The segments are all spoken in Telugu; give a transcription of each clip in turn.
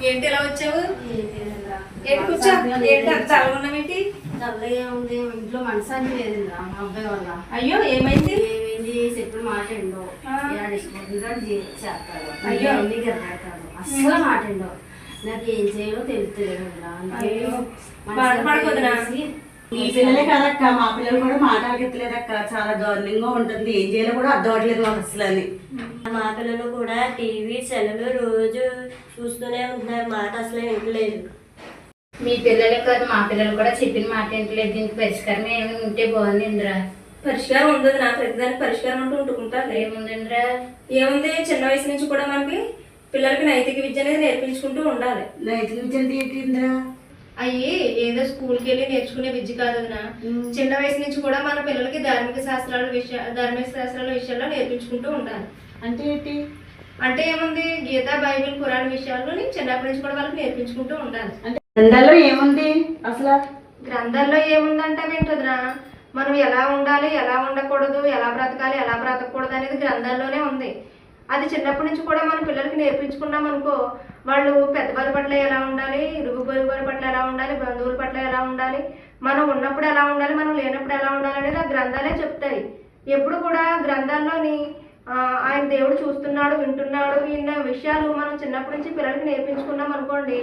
ఏంటి ఎలా వచ్చావు? కూర్చో. ఏంటి అంత చల్లగున్నావేంటి? చల్లగా ఉంది, ఇంట్లో మనసాన్ని లేదురా మా అబ్బాయి వల్ల. అయ్యో ఏమైంది? చెప్పుడు మాట్లాడిండో చేస్తాడు, అయ్యో అన్ని గెలతాడు, అస్సలు మాట్లాడిండో. నాకు ఏం చేయాలో తెలుస్తలేదు. మీ పిల్లలే కదక్క, మా పిల్లలు కూడా మాట్లాడలేదక్క. చాలా దారుణంగా ఉంటుంది, ఏం చేయాలో కూడా అర్థం అవట్లేదు మాకు అసలు అని. మా పిల్లలు కూడా టీవీ సెలవులు రోజు చూస్తూనే ఉంటున్నారు, మాట అసలు వింటలేదు. మీ పిల్లలే కాదు మా పిల్లలు కూడా చెప్పిన మాట వింటలేదు. దీనికి పరిష్కారం ఏమైనా ఉంటే బాగుంది ఇంద్రా. పరిష్కారం ఉండదు, నా ప్రతిదానికి పరిష్కారం అంటూ ఉంటుకుంటారు. ఏముంది ఇంద్రా? ఏముంది, చిన్న వయసు నుంచి కూడా మనకి పిల్లలకి నైతిక విద్య అనేది నేర్పించుకుంటూ ఉండాలి. నైతిక విద్య అంటే ఏంటి ఇంద్రా? అయ్యి ఏదో స్కూల్కి వెళ్ళి నేర్చుకునే విద్య కాదు వదినా. చిన్న వయసు నుంచి కూడా మన పిల్లలకి ధార్మిక శాస్త్రాల విషయాల్లో నేర్పించుకుంటూ ఉండాలి. అంటే ఏంటి? అంటే ఏముంది, గీత, బైబిల్, ఖురాన్ విషయాల్లో చిన్నప్పటి నుంచి కూడా వాళ్ళకి నేర్పించుకుంటూ ఉండాలి. అంటే గ్రంథాల్లో ఏముంది అసలు? గ్రంథాల్లో ఏముందంటే ఏంటొదినా, మనం ఎలా ఉండాలి, ఎలా ఉండకూడదు, ఎలా బ్రతకాలి, ఎలా బ్రతకూడదు అనేది గ్రంథాల్లోనే ఉంది. అది చిన్నప్పటి నుంచి కూడా మన పిల్లలకి నేర్పించుకున్నాం అనుకో, వాళ్ళు పెద్దవారి పట్ల ఎలా ఉండాలి, ఇరుగు పొరుగు వారి పట్ల ఎలా ఉండాలి, బంధువుల పట్ల ఎలా ఉండాలి, మనం ఉన్నప్పుడు ఎలా ఉండాలి, మనం లేనప్పుడు ఎలా ఉండాలి అనేది ఆ గ్రంథాలే చెప్తాయి. ఎప్పుడు కూడా గ్రంథాల్లోని ఆయన దేవుడు చూస్తున్నాడు, వింటున్నాడు, ఇన్న విషయాలు మనం చిన్నప్పటి నుంచి పిల్లలకి నేర్పించుకున్నాం అనుకోండి,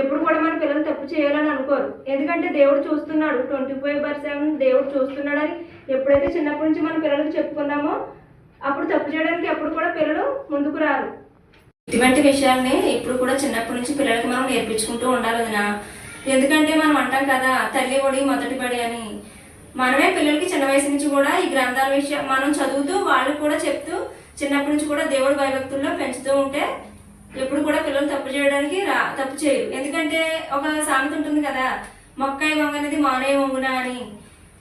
ఎప్పుడు కూడా మన పిల్లలు తప్పు చేయాలని అనుకోరు. ఎందుకంటే దేవుడు చూస్తున్నాడు, 24/7 దేవుడు చూస్తున్నాడని ఎప్పుడైతే చిన్నప్పటి నుంచి మన పిల్లలకి చెప్పుకున్నామో అప్పుడు తప్పు చేయడానికి ఎప్పుడు కూడా పిల్లలు ముందుకు రారు. ఇటువంటి విషయాల్ని ఇప్పుడు కూడా చిన్నప్పటి నుంచి పిల్లలకి మనం నేర్పించుకుంటూ ఉండాలి వదినా. ఎందుకంటే మనం అంటాం కదా, తల్లి ఒడి మొదటి బడి అని. మనమే పిల్లలకి చిన్న వయసు నుంచి కూడా ఈ గ్రంథాల విషయం మనం చదువుతూ వాళ్ళకి కూడా చెప్తూ చిన్నప్పటి నుంచి కూడా దేవుడి భయభక్తుల్లో పెంచుతూ ఉంటే ఎప్పుడు కూడా పిల్లలు తప్పు చేయడానికి తప్పు చేయరు. ఎందుకంటే ఒక సామెత ఉంటుంది కదా, మొక్కాయి వంగనేది మానయ్య వంగున అని.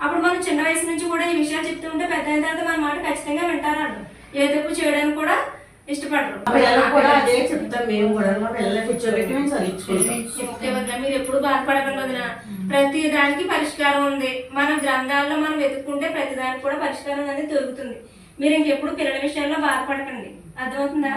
అప్పుడు మనం చిన్న వయసు నుంచి కూడా ఈ విషయాలు చెప్తూ ఉంటే పెద్ద అయిన తర్వాత మన మాట ఖచ్చితంగా వింటారు. ఏ తప్పు చేయడానికి కూడా ఇష్టపడరు. అదే చెప్తాం మేము కూడా, మా పిల్లలు కూర్చోబెట్టి మేము చదివించుకుంటాం. మీరు ఎప్పుడు బాధపడకండి వదినా, ప్రతి దానికి పరిష్కారం ఉంది. మన గ్రంథాల్లో మనం వెతుక్కుంటే ప్రతి దానికి కూడా పరిష్కారం అనేది దొరుకుతుంది. మీరు ఇంకెప్పుడు పిల్లల విషయాల్లో బాధపడకండి, అర్థమవుతుందా?